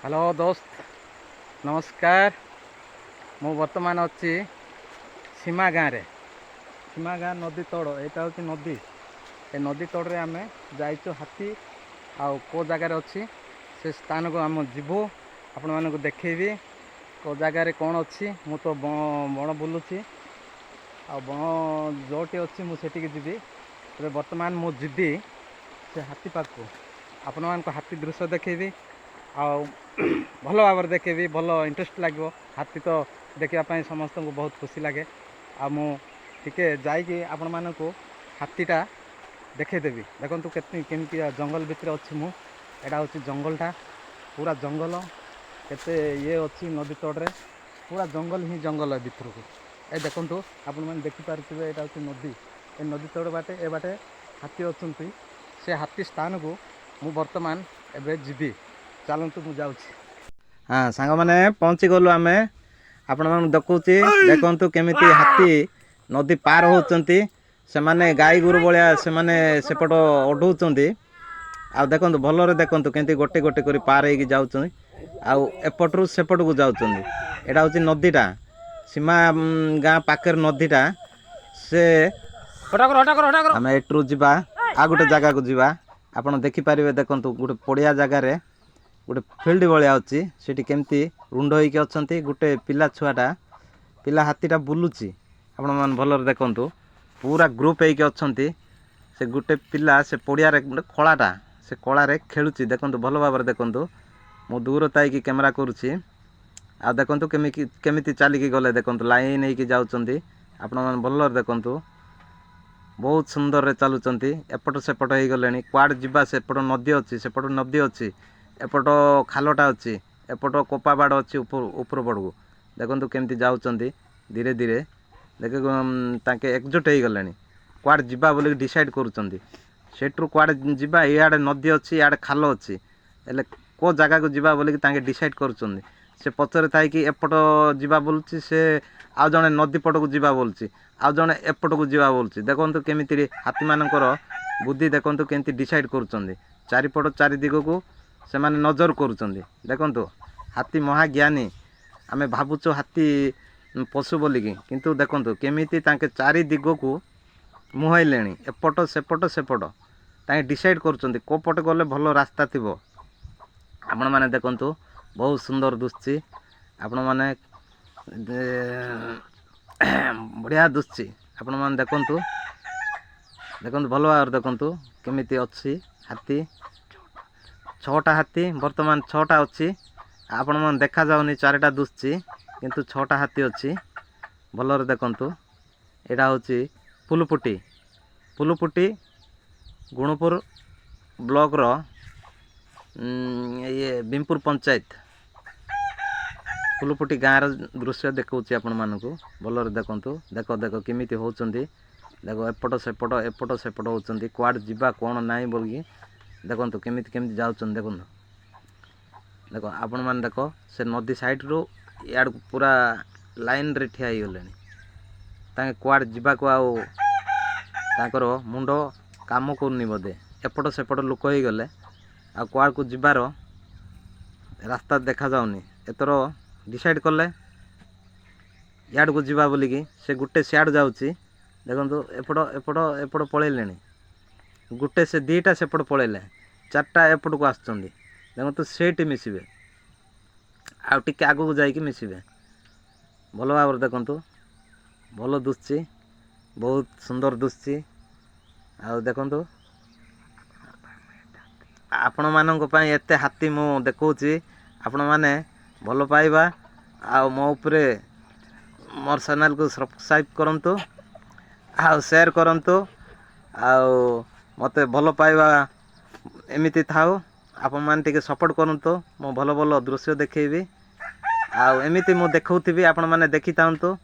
Hello दोस्त नमस्कार। मु वर्तमान अच्छी सीमा गाँव रे सीमा गाँ नदी तोड़ यहाँ हूँ नदी ए नदी तोड़े आम जाइचु हाथी आउ को जगार अच्छी से स्थान को आम जीवु आपण मानक देखी को जगार कौन अच्छी मु तो बण बुलूची आ बण जोटी अच्छी मुझे जीवी तेज बर्तमान मु जीवी से हाथी पाखु आपण मानक हाथी दृश्य देखी आउ भल भाव देखेबी भल इंटरेस्ट लगे हाथी तो देखापी समस्त को बहुत खुशी लगे आ मुझे जाकि आपण मानक हाथीटा देखईदेवी देखो केमती जंगल भितर अच्छी मुझा हूँ जंगलटा पूरा जंगल केते ये अच्छी नदी तोड़े पूरा जंगल ही जंगल भितर को ए देखो आपण मैंने देखिपारे यहाँ हूँ नदी ए नदी तोड़ बाटे ए बाटे हाथी अच्छा से हाथी स्थान को मु वर्तमान एवं जीवी चलतु मुझे हाँ सांग मैंने पहुँची गलु आम आपण मन देखुची देखु केमिति हाथी नदी पार होती से माने गाई गोरु भाया से माने सेपट ओढ़ौंट आ देखो भलरे देखु केमती गोटे गोटे कर पार हो जाऊँ आउपटू सेपट को जाऊँ यहाँ हूँ नदीटा सीमा गाँ पाखे नदीटा से आम एट्रु जा आ गोटे जगह को जा आप देखिपारे देखु गोटे पड़िया जगार गोटे फिल्ड भाया अच्छी से केमती रुंड होइके अच्छी गोटे पिला छुआटा पिला हाथीटा बुलूची आपण मैंने भलरे देखु पूरा ग्रुप होइके अच्छी से गोटे पिला से पड़िया गोटे खलाटा से कलारे खेलुची देखु भल भाव देखु मु दूर ताकि कैमेरा करुँची आ देखु केमिति चलिकी गले देखु लाइन होइके जाउचंती आपण मैंने भलरे देखु बहुत सुंदर चलुचंती एपट सेपट हो गले क्वाड जीवा सेपट नदी अच्छी सेपट नदी अच्छी एपट खालटा अच्छी एपट कोपा बाड़ अच्छी ऊपर बड़ को देखु केमती जाऊँच धीरे धीरे देख एकजुट हो गले क्वाड जीवा बोल डिसाइड करूँ क्वाड जीवा इे नदी अच्छी इे खाल अच्छी हेल्ले को जगह को जीवा बोल डिसाइड करुँच से पचर थी एपट जीवा बोलुची से आउ जड़े नदी पट को जीवा बोलुची आउ जड़े एपट को जीवा बोलुची देखु केमिति हाथी मानकर बुद्धि देखु केमती डिसाइड करुँच चारिपट चारि दिग को से माने नजर करुँच देखु हाथी महाज्ञानी आमे भावुचु हाथी पशु बोलिकी किंतु देखु केमिति तांके चारि दिग को मुहैले एपट सेपट सेपट तांके डिसाइड करुँच को पटे गले भल रास्ता थिबो आपण माने देखु बहुत सुंदर दुसची आपण माने बढ़िया दुसची आपण माने देखु देखु भल भाव देखु केमिति अच्छी हाथी छटा हाथी वर्तमान छटा अच्छी आपण मन देखा जाउनी चारिटा दुसची किंतु छटा हाथी अच्छी भलरे देखु एटा हूँ फुलपुटी गुणपुर ब्लॉक रो ये भीमपुर पंचायत फुलपुटी गाँव दृश्य देखा आपण मानक भलरे देखु देख देख केमिति होचंती देखो एपट सेपट होचंती क्वाड जीवा कौन नाई बोलिकी देखु केमिति केमिति जाउछन देखु देखो आपण मान देख से नदी साइड रो याड पूरा लाइन रे ठिया गले ताके क्वाड जीवा को आउ ताकर मुंड काम करनी बोधे एपट सेपट लोक हो गले आ क्वाड को जीवार रास्ता देखा जाउनी एतर डिसाइड कले याड को जीवा बोलिकी से गुटे सियाड जाउची देखु एपट एपट एपट पळेलेनी गुटे से दीटा सेपट पळेले चारटा एपट को आसुचंदी देखु सेठी मिसिबे आ टिके आगु को जाइकी मिसिबे भल भाव देखु भल दुसची बहुत सुंदर दुसची आ देखु आपण मानक पई एते हाथी मु देखौची आपण माने भल पाइबा आ मो उपरे मोर चैनल को सब्सक्राइब करंतु आ शेयर करंतु आ मते भल पाइबा एमिति थाउ आपण मान टिके सपोर्ट करंतु मो भल भल दृश्य देखैबी आ एमिति मु देखौथिबी आपण माने देखि तांतु।